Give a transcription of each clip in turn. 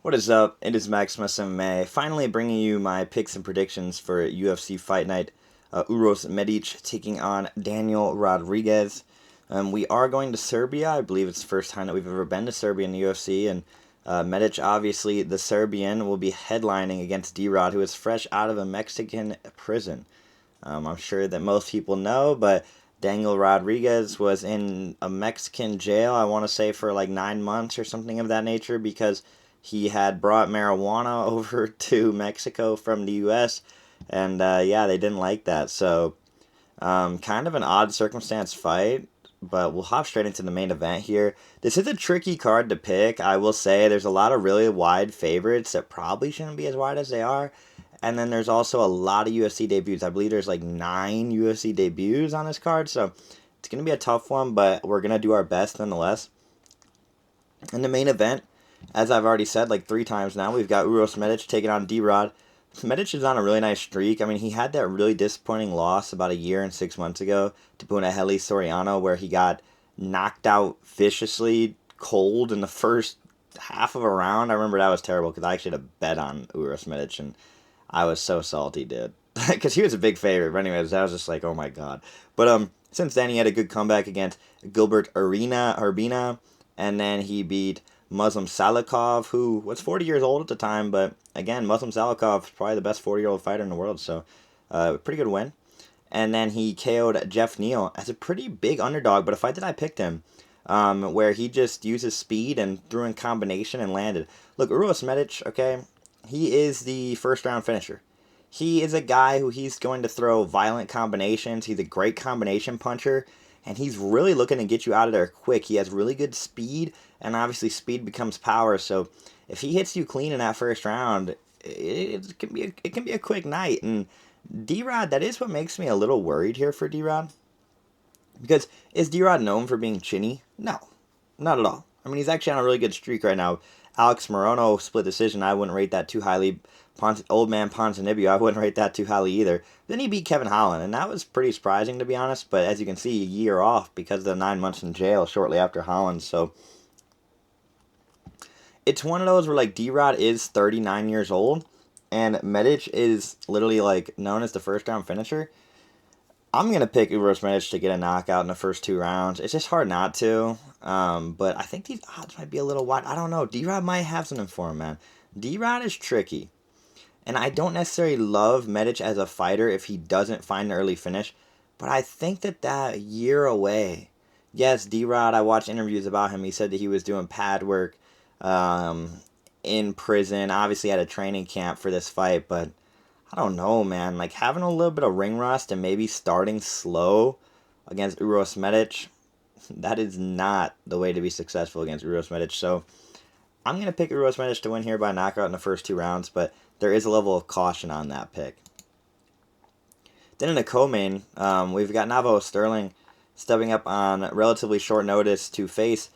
What is up? It is Maximus MMA, finally bringing you my picks and predictions for UFC Fight Night. Uros Medic taking on Daniel Rodriguez. We are going to Serbia. I believe it's the first time that we've ever been to Serbia in the UFC, and Medic, obviously the Serbian, will be headlining against D-Rod, who is fresh out of a Mexican prison. I'm sure that most people know, but Daniel Rodriguez was in a Mexican jail, I want to say, for like 9 months or something of that nature, because he had brought marijuana over to Mexico from the U.S., and yeah, they didn't like that. So, kind of an odd circumstance fight, but we'll hop straight into the main event here. This is a tricky card to pick, I will say. There's a lot of really wide favorites that probably shouldn't be as wide as they are. And then there's also a lot of UFC debuts. I believe there's like 9 UFC debuts on this card, so it's going to be a tough one, but we're going to do our best nonetheless. In the main event, as I've already said like 3 times now, we've got Uros Medic taking on D-Rod. Medic is on a really nice streak. I mean, he had that really disappointing loss about a year and 6 months ago to Punahele Soriano, where he got knocked out viciously cold in the first half of a round. I remember that was terrible because I actually had a bet on Uros Medic, and I was so salty, dude. Because he was a big favorite. But anyways, I was just like, oh my god. But since then, he had a good comeback against Gilbert Urbina, and then he beat Muslim Salikov, who was 40 years old at the time. But again, Muslim Salikov is probably the best 40-year-old fighter in the world. So, pretty good win. And then he KO'd Jeff Neal as a pretty big underdog, but a fight that I picked him, where he just used his speed and threw in combination and landed. Look, Uros Medic, okay, he is the first round finisher. He is a guy who he's going to throw violent combinations. He's a great combination puncher, and he's really looking to get you out of there quick. He has really good speed, and obviously speed becomes power. So if he hits you clean in that first round, it can be a quick night. And D-Rod, that is what makes me a little worried here for D-Rod. Because is D-Rod known for being chinny? No, not at all. I mean, he's actually on a really good streak right now. Alex Morono split decision. I wouldn't rate that too highly. Old man Ponzinibbio, I wouldn't rate that too highly either. Then he beat Kevin Holland, and that was pretty surprising, to be honest. But as you can see, a year off because of the 9 months in jail shortly after Holland. So it's one of those where, like, D-Rod is 39 years old, and Medic is literally, like, known as the first round finisher. I'm going to pick Uros Medic to get a knockout in the first 2 rounds. It's just hard not to. But I think these odds might be a little wide. I don't know. D-Rod might have something for him, man. D-Rod is tricky. And I don't necessarily love Medic as a fighter if he doesn't find an early finish. But I think that year away. Yes, D-Rod, I watched interviews about him. He said that he was doing pad work in prison. Obviously had a training camp for this fight, but I don't know, man. Like, having a little bit of ring rust and maybe starting slow against Uros Medic, that is not the way to be successful against Uros Medic. So I'm going to pick Uros Medic to win here by knockout in the first 2 rounds, but there is a level of caution on that pick. Then in the co-main, we've got Navo Sterling stepping up on relatively short notice to face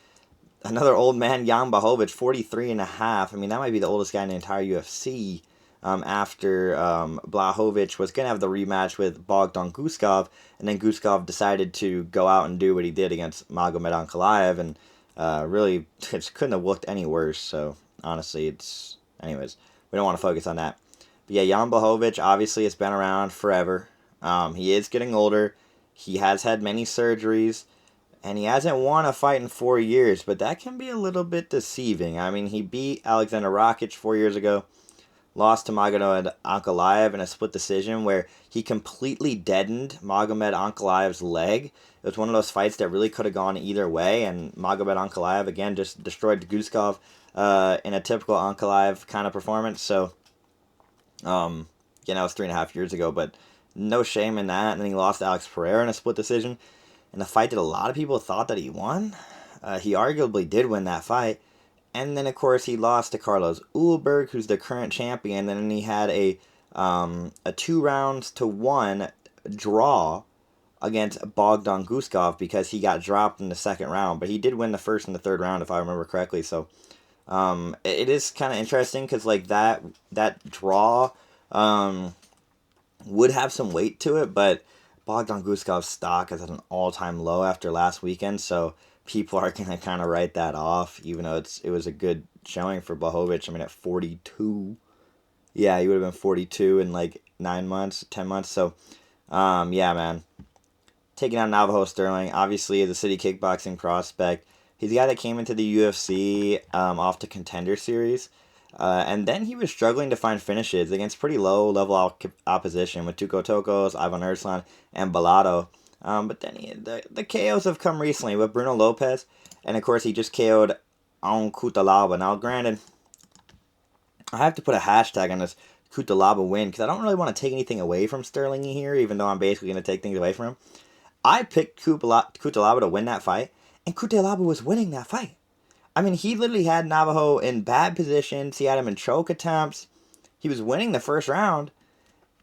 another old man, Jan Blachowicz, 43 and a half. I mean, that might be the oldest guy in the entire UFC. After Blachowicz was going to have the rematch with Bogdan Guskov, and then Guskov decided to go out and do what he did against Magomed Ankalaev, and really, it couldn't have looked any worse. So, honestly, anyways, we don't want to focus on that. But yeah, Jan Blachowicz obviously has been around forever. He is getting older. He has had many surgeries, and he hasn't won a fight in 4 years, but that can be a little bit deceiving. I mean, he beat Alexander Rakic 4 years ago, lost to Magomed Ankalaev in a split decision where he completely deadened Magomed Ankalaev's leg. It was one of those fights that really could have gone either way, and Magomed Ankalaev, again, just destroyed Guskov in a typical Ankalaev kind of performance. So, again, that was 3.5 years ago, but no shame in that. And then he lost to Alex Pereira in a split decision, in a fight that a lot of people thought that he won. He arguably did win that fight. And then, of course, he lost to Carlos Ulberg, who's the current champion. And then he had a 2-1 draw against Bogdan Guskov because he got dropped in the second round. But he did win the first and the third round, if I remember correctly. So it is kind of interesting because, like, that draw would have some weight to it. But Bogdan Guskov's stock is at an all-time low after last weekend. So people are going to kind of write that off, even though it was a good showing for Blachowicz. I mean, at 42, yeah, he would have been 42 in like 9 months, 10 months. So, yeah, man. Taking on Navajo Sterling, obviously, is a city kickboxing prospect. He's the guy that came into the UFC off the Contender Series. And then he was struggling to find finishes against pretty low level opposition with Tuco Tokos, Ivan Erslan, and Balado. But then the KOs have come recently with Bruno Lopez. And of course, he just KO'd Aung Kutalaba. Now, granted, I have to put a hashtag on this Kutalaba win because I don't really want to take anything away from Sterling here, even though I'm basically going to take things away from him. I picked Kutalaba to win that fight, and Kutalaba was winning that fight. I mean, he literally had Navajo in bad positions. He had him in choke attempts. He was winning the first round,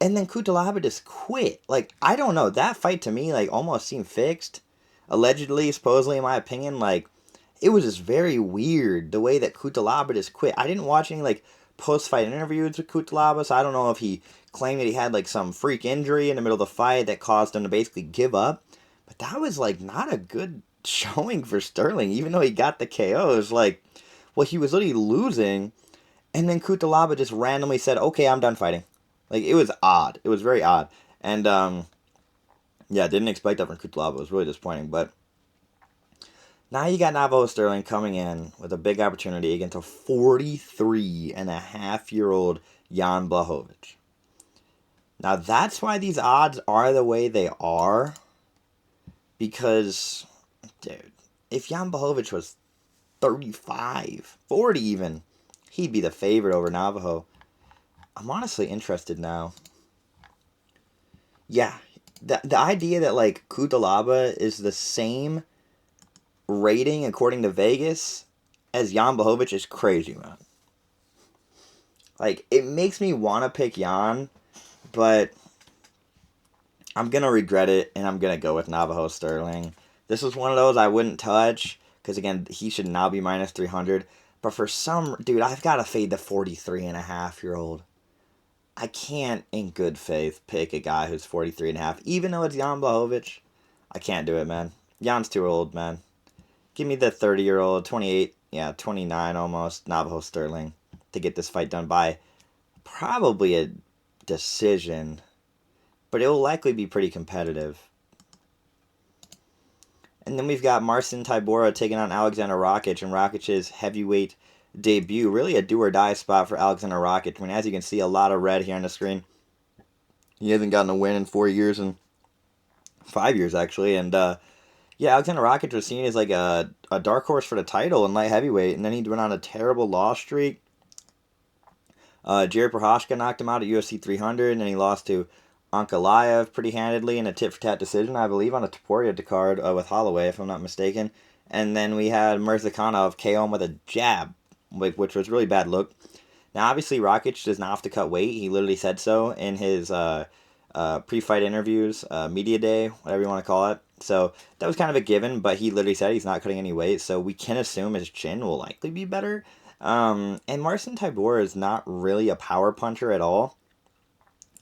and then Kutalaba just quit. Like, I don't know. That fight to me, like, almost seemed fixed. Allegedly, supposedly, in my opinion, like, it was just very weird the way that Kutalaba just quit. I didn't watch any, like, post-fight interviews with Kutalaba, so I don't know if he claimed that he had, like, some freak injury in the middle of the fight that caused him to basically give up. But that was, like, not a good showing for Sterling, even though he got the KOs. Like, well, he was literally losing, and then Kutalaba just randomly said, okay, I'm done fighting. Like, it was odd. It was very odd. And, yeah, didn't expect that from Kutalaba. It was really disappointing. But now you got Navajo Sterling coming in with a big opportunity against a 43-and-a-half-year-old Jan Blachowicz. Now, that's why these odds are the way they are. Because, dude, if Jan Blachowicz was 35, 40 even, he'd be the favorite over Navajo. I'm honestly interested now. Yeah, the idea that, like, Kutalaba is the same rating, according to Vegas, as Jan Blachowicz is crazy, man. Like, it makes me want to pick Jan, but I'm going to regret it, and I'm going to go with Navajo Sterling. This was one of those I wouldn't touch, because, again, he should now be minus 300. But for some... Dude, I've got to fade the 43-and-a-half-year-old. I can't, in good faith, pick a guy who's 43-and-a-half. Even though it's Jan Blachowicz, I can't do it, man. Jan's too old, man. Give me the 30-year-old, 28, 29 almost, Navajo Sterling, to get this fight done by probably a decision. But it will likely be pretty competitive. And then we've got Marcin Tybura taking on Alexander Rakic in Rakic's heavyweight debut. Really a do-or-die spot for Alexander Rakic. I mean, as you can see, a lot of red here on the screen. He hasn't gotten a win in 4 years and 5 years, actually. And, yeah, Alexander Rakic was seen as like a dark horse for the title in light heavyweight. And then he went on a terrible loss streak. Jared Prochazka knocked him out at UFC 300, and then he lost to Ankalaev pretty handedly in a tit-for-tat decision, I believe, on a Topuria card with Holloway, if I'm not mistaken. And then we had Murzakanov KO him with a jab, which was really bad look. Now, obviously, Rakic does not have to cut weight. He literally said so in his pre-fight interviews, media day, whatever you want to call it. So that was kind of a given, but he literally said he's not cutting any weight, so we can assume his chin will likely be better. And Marcin Tybura is not really a power puncher at all.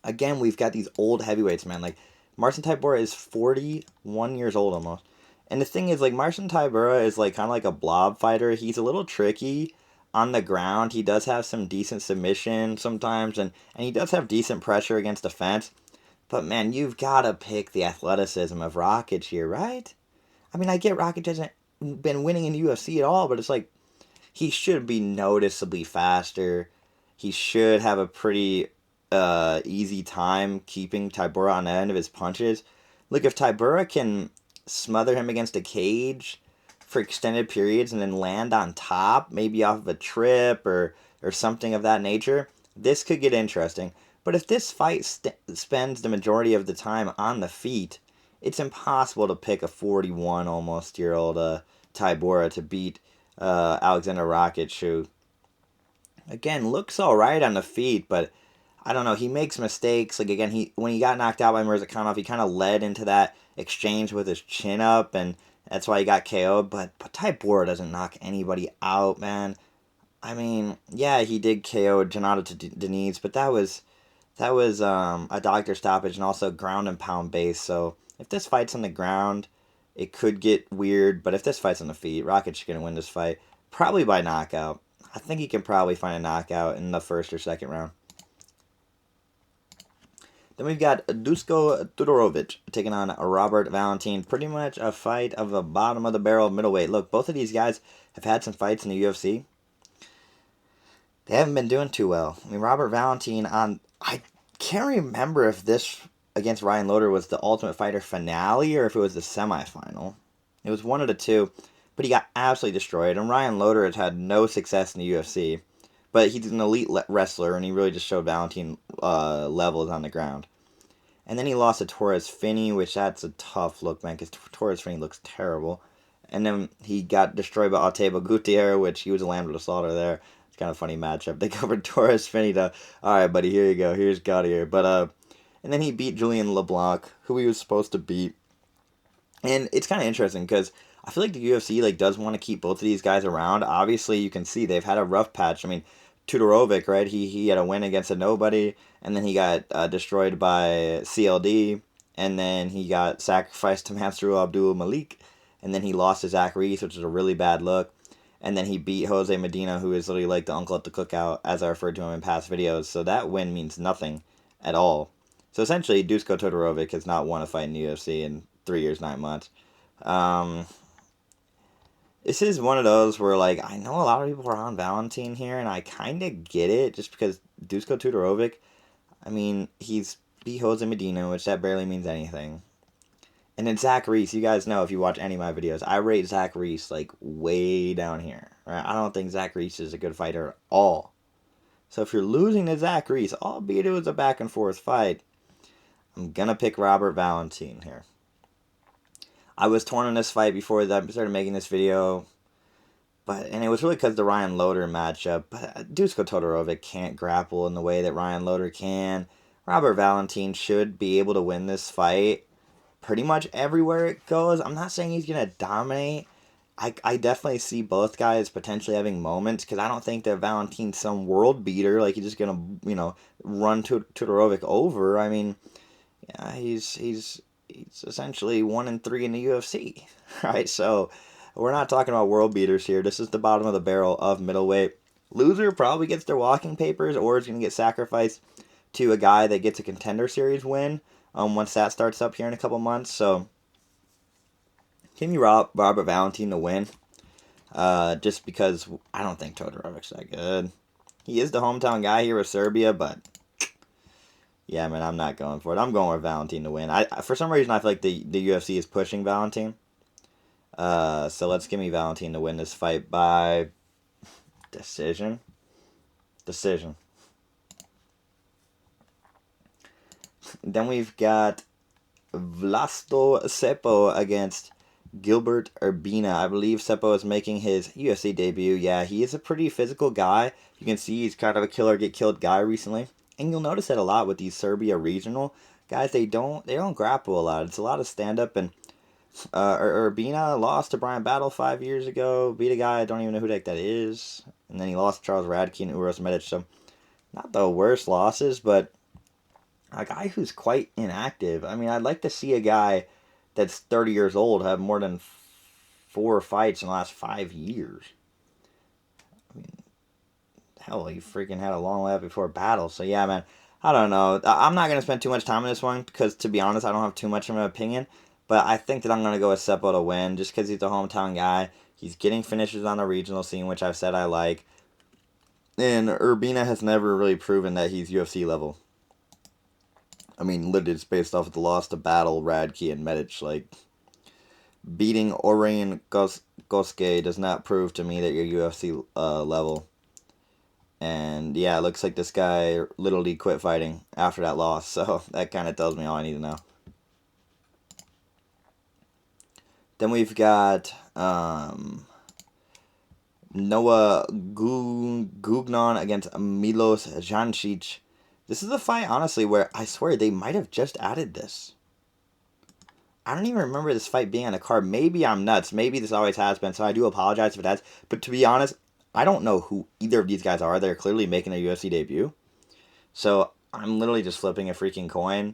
Again, we've got these old heavyweights, man. Like, Marcin Tybura is 41 years old almost. And the thing is, like, Marcin Tybura is, like, kind of like a blob fighter. He's a little tricky on the ground. He does have some decent submission sometimes, and he does have decent pressure against the fence. But, man, you've got to pick the athleticism of Rakic here, right? I mean, I get Rakic hasn't been winning in the UFC at all, but it's like, he should be noticeably faster. He should have a pretty easy time keeping Tybura on the end of his punches. Look, if Tybura can smother him against a cage for extended periods and then land on top, maybe off of a trip or something of that nature, this could get interesting. But if this fight spends the majority of the time on the feet, it's impossible to pick a 41 almost year old Tybura to beat Alexander Rakic, who, again, looks alright on the feet, but I don't know, he makes mistakes. Like, again, when he got knocked out by Murzakanov, he kind of led into that exchange with his chin up, and that's why he got KO'd. But Tybura doesn't knock anybody out, man. I mean, yeah, he did KO Jonathan Deniz, but that was a doctor stoppage and also ground and pound base. So if this fight's on the ground, It could get weird, but if this fight's on the feet, Rocket's going to win this fight. Probably by knockout. I think he can probably find a knockout in the first or second round. Then we've got Dusko Tudorovic taking on Robert Valentin. Pretty much a fight of a bottom of the barrel middleweight. Look, both of these guys have had some fights in the UFC. They haven't been doing too well. I mean, Robert Valentin I can't remember if this against Ryan Loder was the Ultimate Fighter finale or if it was the semifinal. It was one of the two, but he got absolutely destroyed. And Ryan Loder has had no success in the UFC, but he's an elite wrestler, and he really just showed Valentin levels on the ground. And then he lost to Torres Finney, which that's a tough look, man, because Torres Finney looks terrible. And then he got destroyed by Otavo Gutierrez, which he was a lamb to the slaughter there. It's kind of a funny matchup. They covered Torres Finney to, all right, buddy, here you go. Here's Gutierrez. But, and then he beat Julian LeBlanc, who he was supposed to beat. And it's kind of interesting because I feel like the UFC does want to keep both of these guys around. Obviously, you can see they've had a rough patch. I mean, Tudorovic, right? He had a win against a nobody, and then he got destroyed by CLD, and then he got sacrificed to Masrur Abdul Malik, and then he lost to Zach Reese, which is a really bad look, and then he beat Jose Medina, who is literally like the uncle at the cookout, as I referred to him in past videos. So that win means nothing at all. So essentially, Dusko Todorovic has not won a fight in the UFC in 3 years, 9 months. This is one of those where, I know a lot of people are on Valentin here, and I kind of get it, just because Dusko Tudorovic, I mean, he's beat Jose Medina, which that barely means anything. And then Zach Reese, you guys know if you watch any of my videos, I rate Zach Reese, way down here. Right? I don't think Zach Reese is a good fighter at all. So if you're losing to Zach Reese, albeit it was a back-and-forth fight, I'm going to pick Robert Valentin here. I was torn on this fight before I started making this video, and it was really because of the Ryan Loder matchup. But Dusko Todorovic can't grapple in the way that Ryan Loder can. Robert Valentin should be able to win this fight pretty much everywhere it goes. I'm not saying he's going to dominate. I definitely see both guys potentially having moments, because I don't think that Valentin's some world beater. He's just going to, run Todorovic over. I mean, yeah, he's essentially 1-3 in the UFC, right? So we're not talking about world beaters here. This is the bottom of the barrel of middleweight. Loser probably gets their walking papers, or is going to get sacrificed to a guy that gets a Contender Series win once that starts up here in a couple months. So give me Robert Valentin to win, just because I don't think Todorovic's that good. He is the hometown guy here with Serbia, but yeah, man, I'm not going for it. I'm going with Valentin to win. For some reason, I feel like the UFC is pushing Valentin. So let's give me Valentin to win this fight by decision. Then we've got Vlasto Sepo against Gilbert Urbina. I believe Sepo is making his UFC debut. Yeah, he is a pretty physical guy. You can see he's kind of a killer get killed guy recently. And you'll notice that a lot with these Serbia regional guys. They don't grapple a lot. It's a lot of stand up. And Urbina lost to Brian Battle 5 years ago. Beat a guy I don't even know who the heck that is. And then he lost to Charles Radke and Uros Medic. So not the worst losses, but a guy who's quite inactive. I mean, I'd like to see a guy that's 30 years old have more than 4 fights in the last 5 years. I mean, hell, he freaking had a long laugh before Battle. So yeah, man, I don't know. I'm not going to spend too much time on this one because, to be honest, I don't have too much of an opinion. But I think that I'm going to go with Seppo to win just because he's the hometown guy. He's getting finishes on the regional scene, which I've said I like. And Urbina has never really proven that he's UFC level. I mean, literally, it's based off of the loss to Battle, Radke, and Medic. Beating Orion Goske does not prove to me that you're UFC level. And yeah, it looks like this guy literally quit fighting after that loss. So that kind of tells me all I need to know. Then we've got Noah Gugnon against Milos Jancic. This is a fight, honestly, where I swear they might have just added this. I don't even remember this fight being on the card. Maybe I'm nuts. Maybe this always has been, so I do apologize if it has. But to be honest, I don't know who either of these guys are. They're clearly making their UFC debut. So I'm literally just flipping a freaking coin.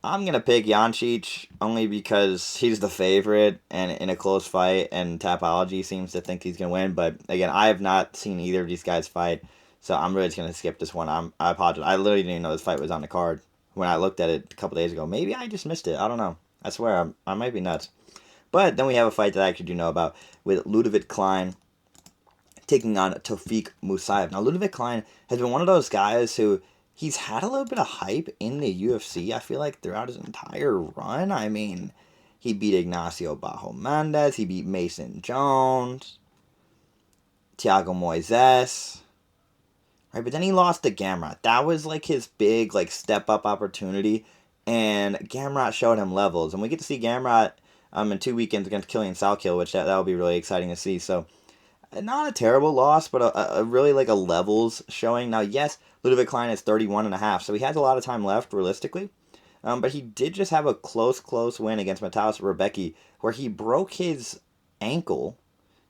I'm going to pick Jancic only because he's the favorite and in a close fight, and Tapology seems to think he's going to win. But again, I have not seen either of these guys fight, so I'm really just going to skip this one. I apologize. I literally didn't even know this fight was on the card when I looked at it a couple days ago. Maybe I just missed it. I don't know. I swear, I might be nuts. But then we have a fight that I actually do know about with Ludovic Klein taking on Tofik Musayev. Now, Ludovic Klein has been one of those guys who he's had a little bit of hype in the UFC, I feel like, throughout his entire run. I mean, he beat Ignacio Bajo Mendez, he beat Mason Jones, Thiago Moises, right? But then he lost to Gamrot. That was like his big like step up opportunity, and Gamrot showed him levels. And we get to see Gamrot in 2 weekends against Killian Salkill, which that'll be really exciting to see. So not a terrible loss, but a really like a levels showing. Now, yes, Ludovic Klein is 31.5, so he has a lot of time left, realistically. But he did just have a close win against Mateusz Rebecki, where he broke his ankle.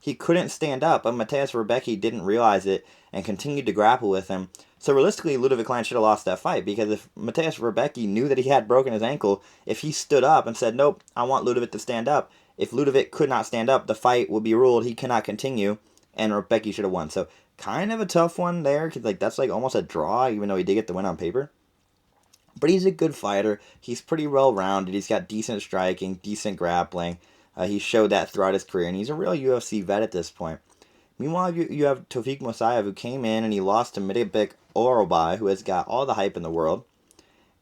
He couldn't stand up, but Mateusz Rebecki didn't realize it and continued to grapple with him. So realistically, Ludovic Klein should have lost that fight, because if Mateusz Rebecki knew that he had broken his ankle, if he stood up and said, nope, I want Ludovic to stand up, if Ludovic could not stand up, the fight would be ruled he cannot continue, and Rebecki should have won. So kind of a tough one there, because like that's like almost a draw, even though he did get the win on paper. But he's a good fighter. He's pretty well-rounded. He's got decent striking, decent grappling. He showed that throughout his career, and he's a real UFC vet at this point. Meanwhile, you have Tofik Musayev, who came in and he lost to Mirbek Orobai, who has got all the hype in the world.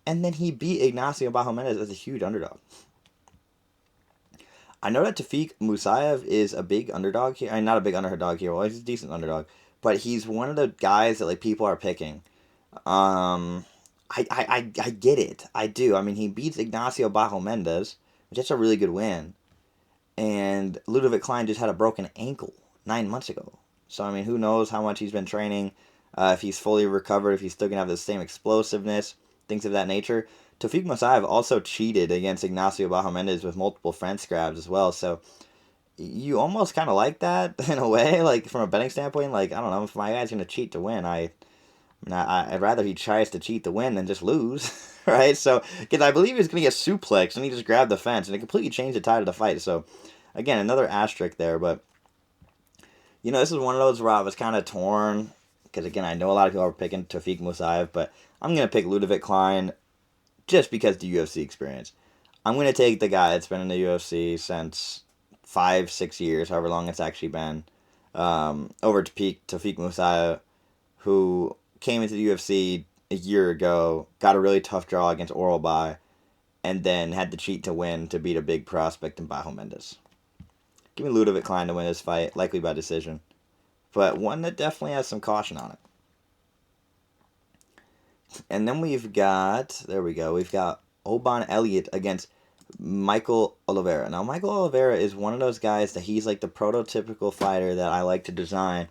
And then he beat Ignacio Bajo Mendez as a huge underdog. I know that Tofik Musayev is a big underdog here. I mean, not a big underdog here. Well, he's a decent underdog. But he's one of the guys that like people are picking. I get it. I do. I mean, he beats Ignacio Bajo Mendez, which is a really good win. And Ludovic Klein just had a broken ankle 9 months ago. So, I mean, who knows how much he's been training, if he's fully recovered, if he's still going to have the same explosiveness, things of that nature. Tofik Musayev also cheated against Ignacio Bajo Mendez with multiple French grabs as well. So, you almost kind of like that in a way, like from a betting standpoint. Like, I don't know, if my guy's going to cheat to win, I'd rather he tries to cheat to win than just lose, right? So, because I believe he was going to get suplexed, and he just grabbed the fence, and it completely changed the tide of the fight. So, again, another asterisk there, but, you know, this is one of those where I was kind of torn, because, again, I know a lot of people are picking Tofik Musayev, but I'm going to pick Ludovic Klein just because of the UFC experience. I'm going to take the guy that's been in the UFC since 5-6 years, however long it's actually been, over Tofik Musayev, who came into the UFC a year ago, got a really tough draw against Orobai, and then had to cheat to win to beat a big prospect in Bajo Mendez. Give me Ludovic Klein to win this fight, likely by decision, but one that definitely has some caution on it. And then we've got Oban Elliott against Michael Oliveira. Now, Michael Oliveira is one of those guys that he's like the prototypical fighter that I like to design,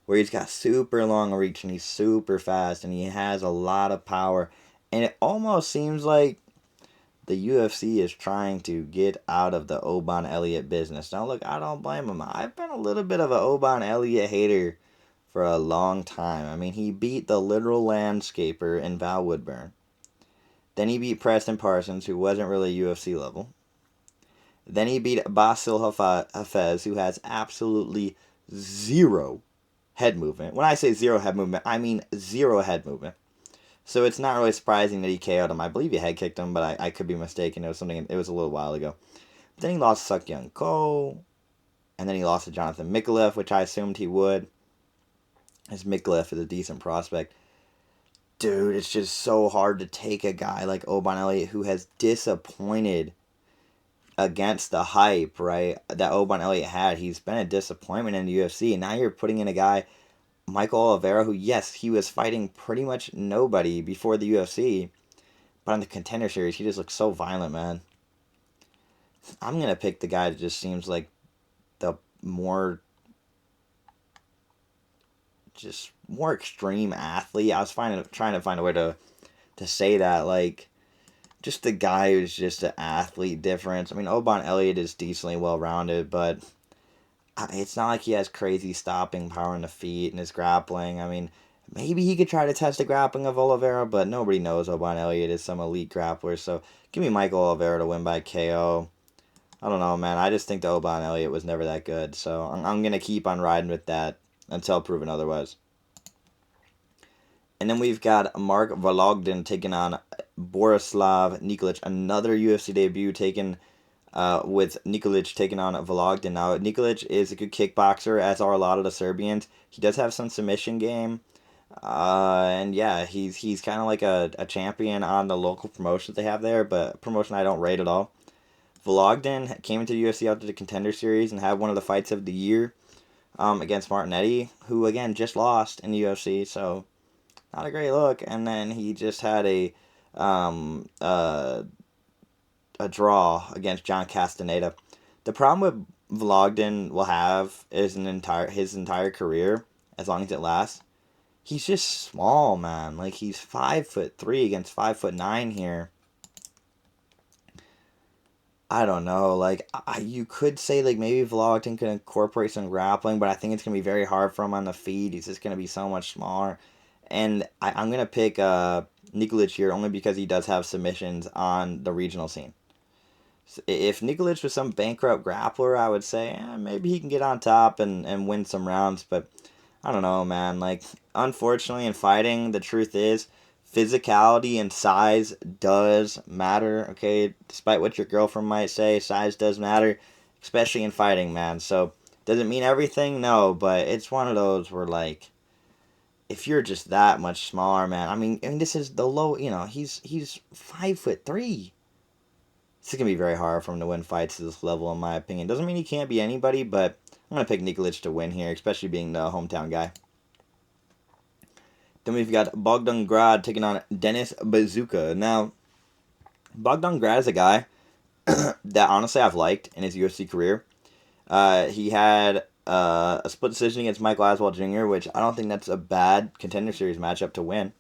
where he's got super long reach and he's super fast and he has a lot of power. And it almost seems like the UFC is trying to get out of the Oban Elliott business. Now, look, I don't blame him. I've been a little bit of an Oban Elliott hater for a long time. I mean, he beat the literal landscaper in Val Woodburn. Then he beat Preston Parsons, who wasn't really UFC level. Then he beat Basil Hafez, who has absolutely zero head movement. When I say zero head movement, I mean zero head movement. So it's not really surprising that he KO'd him. I believe he head kicked him, but I could be mistaken. It was a little while ago. But then he lost Suk Young Ko, and then he lost to Jonathan Mikulev, which I assumed he would, as Mikulev is a decent prospect. Dude, it's just so hard to take a guy like Oban Elliott, who has disappointed against the hype, right, that Oban Elliott had. He's been a disappointment in the UFC, and now you're putting in a guy, Michael Oliveira, who, yes, he was fighting pretty much nobody before the UFC, but on the Contender Series, he just looks so violent, man. I'm going to pick the guy that just seems like the more extreme athlete. I was trying to find a way to say that, like, just the guy who's just an athlete difference. I mean, Oban Elliott is decently well-rounded, but it's not like he has crazy stopping power in the feet and his grappling. I mean, Maybe he could try to test the grappling of Oliveira, but nobody knows Oban Elliott is some elite grappler. So give me Michael Oliveira to win by KO. I don't know, man. I just think the Oban Elliott was never that good. So I'm going to keep on riding with that until proven otherwise. And then we've got Mark Vologdin taking on Borislav Nikolic, another UFC debut taken with Nikolic taking on Vologdin. Now, Nikolic is a good kickboxer, as are a lot of the Serbians. He does have some submission game. And yeah, he's kind of like a champion on the local promotions they have there, but promotion I don't rate at all. Vologdin came into the UFC after the Contender Series and had one of the fights of the year against Martinetti, who again just lost in the UFC, so not a great look. And then he just had um, uh, a draw against John Castaneda. The problem with Vologdin will have is his entire career, as long as it lasts. He's just small, man. Like, he's 5'3" against 5'9" here. I don't know. Like, you could say, like, maybe Vologdin can incorporate some grappling, but I think it's going to be very hard for him on the feet. He's just going to be so much smaller. And I'm going to pick Nikolic here only because he does have submissions on the regional scene. So if Nikolic was some bankrupt grappler, I would say maybe he can get on top and win some rounds, but I don't know, man. Like, unfortunately, in fighting, the truth is, physicality and size does matter, okay? Despite what your girlfriend might say, size does matter, especially in fighting, man. So, does it mean everything? No, but it's one of those where, like, if you're just that much smaller, man. I mean, this is the low. He's 5'3". It's gonna be very hard for him to win fights at this level, in my opinion. Doesn't mean he can't be anybody, but I'm gonna pick Nikolic to win here, especially being the hometown guy. Then we've got Bogdan Grad taking on Denis Bazooka. Now, Bogdan Grad is a guy that honestly I've liked in his UFC career. He had a split decision against Mike Laswell Jr., which I don't think that's a bad Contender Series matchup to win.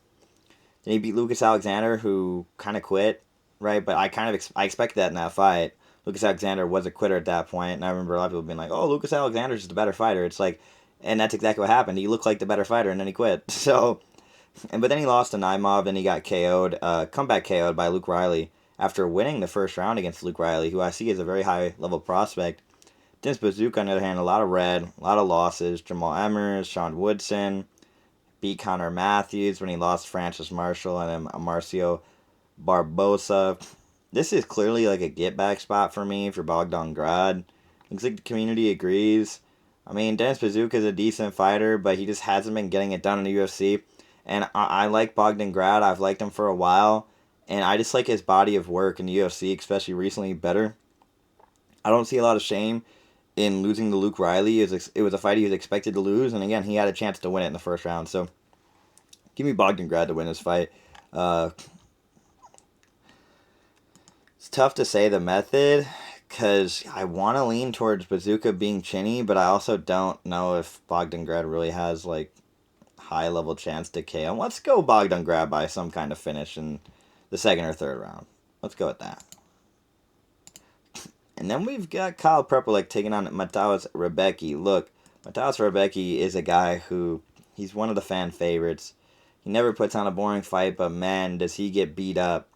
Then he beat Lucas Alexander, who kind of quit, right? But I expected that in that fight. Lucas Alexander was a quitter at that point, and I remember a lot of people being like, "Oh, Lucas Alexander's just a better fighter." It's like, and that's exactly what happened. He looked like the better fighter, and then he quit. So, but then he lost to Naimov, and he got KO'd, comeback KO'd by Luke Riley after winning the first round against Luke Riley, who I see as a very high level prospect. Dennis Bazooka, on the other hand, a lot of red, a lot of losses. Jamal Emmers, Sean Woodson, beat Connor Matthews when he lost Francis Marshall and then Marcio Barbosa. This is clearly like a get back spot for me for Bogdan Grad. Looks like the community agrees. I mean, Dennis Bazooka is a decent fighter, but he just hasn't been getting it done in the UFC. And I like Bogdan Grad. I've liked him for a while. And I just like his body of work in the UFC, especially recently, better. I don't see a lot of shame in losing to Luke Riley. It was a fight he was expected to lose. And again, he had a chance to win it in the first round. So give me Bogdan Grad to win this fight. It's tough to say the method because I want to lean towards Bazooka being chinny, but I also don't know if Bogdan Grad really has like high level chance to KO. Let's go Bogdan Grad by some kind of finish in the second or third round. Let's go with that. And then we've got Kyle Prepelic taking on Mateusz Rebecki. Look, Mateusz Rebecki is a guy who he's one of the fan favorites. He never puts on a boring fight, but man, does he get beat up.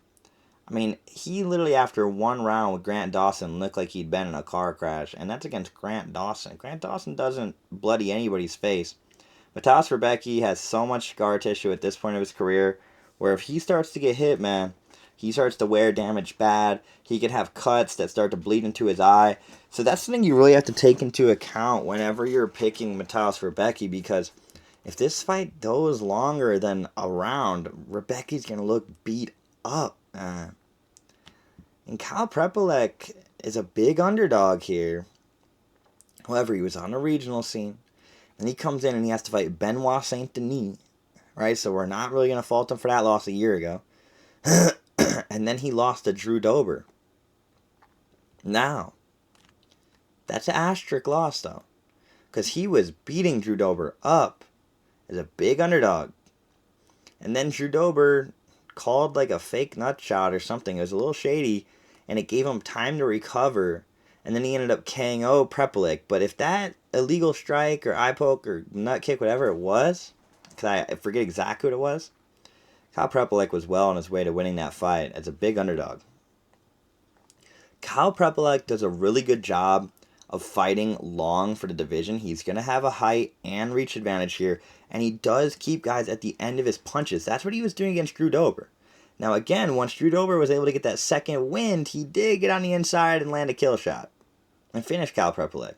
I mean, he literally, after one round with Grant Dawson, looked like he'd been in a car crash, and that's against Grant Dawson. Grant Dawson doesn't bloody anybody's face. Mateusz Rebecki has so much scar tissue at this point of his career, where if he starts to get hit, man, he starts to wear damage bad. He could have cuts that start to bleed into his eye. So that's something you really have to take into account whenever you're picking Mateusz Rebecki, because if this fight goes longer than a round, Rebecki's going to look beat up. And Kyle Prepelic is a big underdog here. However, he was on the regional scene. And he comes in and he has to fight Benoit Saint Denis. Right? So we're not really going to fault him for that loss a year ago. And then he lost to Drew Dober. Now, that's an asterisk loss, though. Because he was beating Drew Dober up as a big underdog. And then Drew Dober called like a fake nut shot or something. It was a little shady. And it gave him time to recover. And then he ended up KO Prepelic. But if that illegal strike or eye poke or nut kick, whatever it was, because I forget exactly what it was. Kyle Prepolek was well on his way to winning that fight as a big underdog. Kyle Prepolek does a really good job of fighting long for the division. He's going to have a height and reach advantage here, and he does keep guys at the end of his punches. That's what he was doing against Drew Dober. Now again, once Drew Dober was able to get that second wind, he did get on the inside and land a kill shot and finish Kyle Prepolek.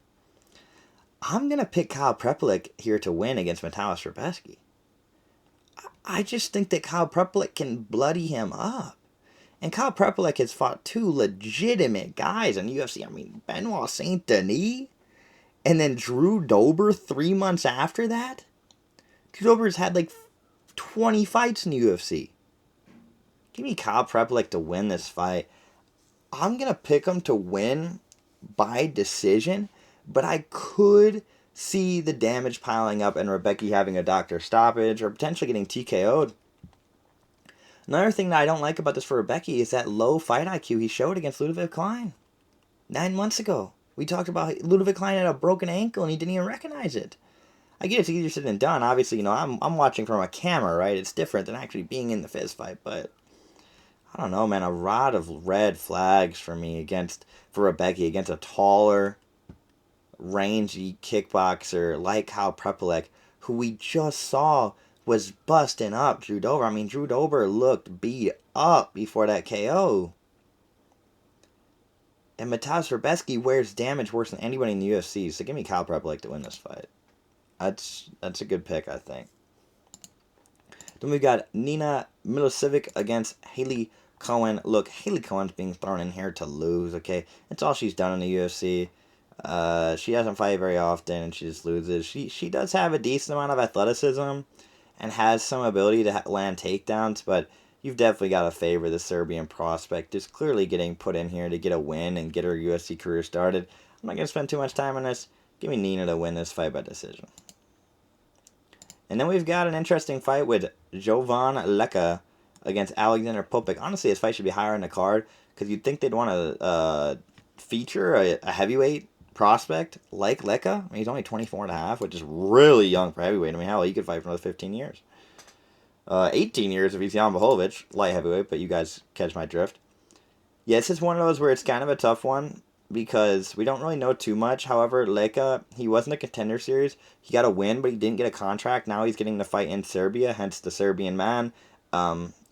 I'm going to pick Kyle Prepolek here to win against Mataus Rebecki. I just think that Kyle Prepolek can bloody him up. And Kyle Prepolek has fought two legitimate guys in UFC. I mean, Benoit Saint Denis, and then Drew Dober 3 months after that. Drew Dober's had like 20 fights in the UFC. Give me Kyle Prepolek to win this fight. I'm going to pick him to win by decision, but I could see the damage piling up and Rebecki having a doctor stoppage or potentially getting TKO'd. Another thing that I don't like about this for Rebecki is that low fight IQ he showed against Ludovic Klein 9 months ago. We talked about Ludovic Klein had a broken ankle and he didn't even recognize it. I get it's easier said than done. Obviously, I'm watching from a camera, right? It's different than actually being in the fist fight, but I don't know, man. A rod of red flags for me for Rebecki against a taller, rangy kickboxer like Kyle Prepolek, who we just saw was busting up Drew Dober. I mean, Drew Dober looked beat up before that KO. And Mataus Rebecki wears damage worse than anybody in the UFC, so give me Kyle Prepolek to win this fight. That's a good pick, I think. Then we've got Nina Milosevic against Haley Cohen. Look, Haley Cohen's being thrown in here to lose, okay? That's all she's done in the UFC. She doesn't fight very often, and she just loses. She does have a decent amount of athleticism and has some ability to land takedowns, but you've definitely got to favor the Serbian prospect. Just clearly getting put in here to get a win and get her UFC career started. I'm not going to spend too much time on this. Give me Nina to win this fight by decision. And then we've got an interesting fight with Jovan Leka against Alexander Popek. Honestly, this fight should be higher in the card because you'd think they'd want to feature a heavyweight prospect like Leka. I mean, he's only 24 and a half, which is really young for heavyweight. I mean, hell, he could fight for another 15 years. 18 years if he's Jan Blachowicz, light heavyweight, but you guys catch my drift. Yeah, this is one of those where it's kind of a tough one because we don't really know too much. However, Leka, he wasn't a contender series. He got a win, but he didn't get a contract. Now he's getting to fight in Serbia, hence the Serbian man,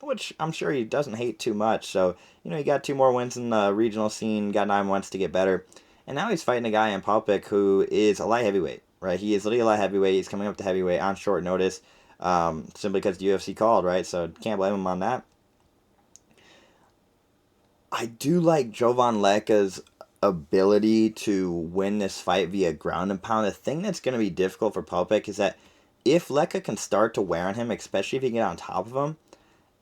which I'm sure he doesn't hate too much. So, he got 2 more wins in the regional scene, got 9 months to get better. And now he's fighting a guy in Popek who is a light heavyweight, right? He is literally a light heavyweight. He's coming up to heavyweight on short notice, simply because the UFC called, right? So can't blame him on that. I do like Jovan Leka's ability to win this fight via ground and pound. The thing that's going to be difficult for Popek is that if Leka can start to wear on him, especially if he can get on top of him,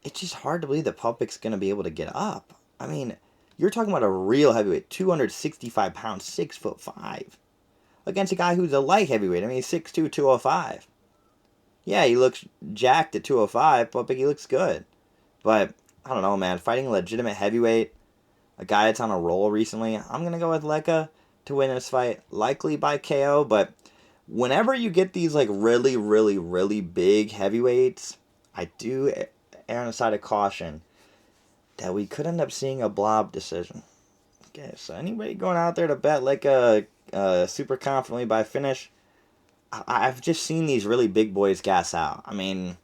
it's just hard to believe that Popek's going to be able to get up. I mean, you're talking about a real heavyweight, 265 pounds, 6'5", against a guy who's a light heavyweight. I mean, he's 6'2", 205. Yeah, he looks jacked at 205, but he looks good. But, I don't know, man. Fighting a legitimate heavyweight, a guy that's on a roll recently, I'm going to go with Leka to win this fight, likely by KO. But whenever you get these, really, really, really big heavyweights, I do err on the side of caution that we could end up seeing a blob decision. Okay, so anybody going out there to bet Leka super confidently by finish, I've just seen these really big boys gas out. I mean,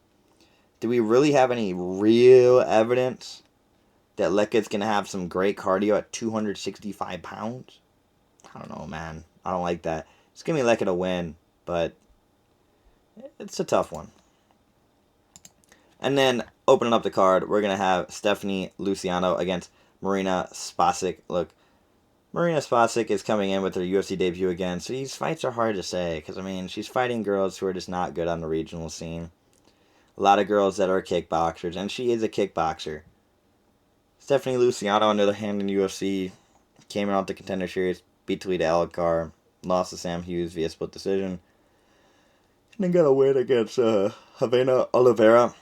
do we really have any real evidence that Leka's going to have some great cardio at 265 pounds? I don't know, man. I don't like that. Just give me Leka to win, but it's a tough one. And then, opening up the card, we're going to have Stephanie Luciano against Marina Spasic. Look, Marina Spasic is coming in with her UFC debut again, so these fights are hard to say, because, I mean, she's fighting girls who are just not good on the regional scene. A lot of girls that are kickboxers, and she is a kickboxer. Stephanie Luciano, on the other hand, in UFC, came out the Contender Series, beat Talita Alakar, lost to Sam Hughes via split decision, and then got a win against Havana Oliveira.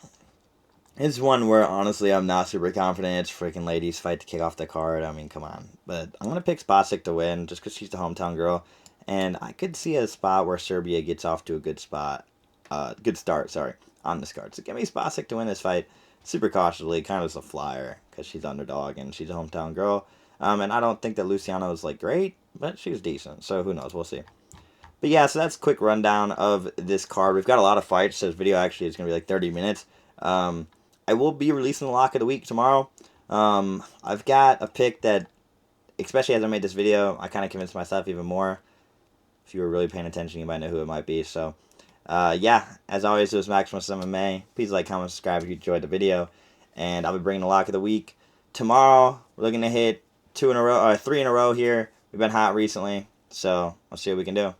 It's one where, honestly, I'm not super confident. It's freaking ladies' fight to kick off the card. I mean, come on. But I'm going to pick Spasic to win just because she's the hometown girl. And I could see a spot where Serbia gets off to a good start. on this card. So give me Spasek to win this fight super cautiously, kind of as a flyer, because she's underdog and she's a hometown girl. And I don't think that Luciano is like great, but she's decent. So who knows? We'll see. But yeah, so that's a quick rundown of this card. We've got a lot of fights. So this video actually is going to be like 30 minutes. I will be releasing the lock of the week tomorrow. I've got a pick that, especially as I made this video, I kind of convinced myself even more. If you were really paying attention, you might know who it might be. So, yeah, as always, it was Maximus MMA. Please like, comment, subscribe if you enjoyed the video. And I'll be bringing the lock of the week tomorrow. We're looking to hit 3 in a row here. We've been hot recently, so let's see what we can do.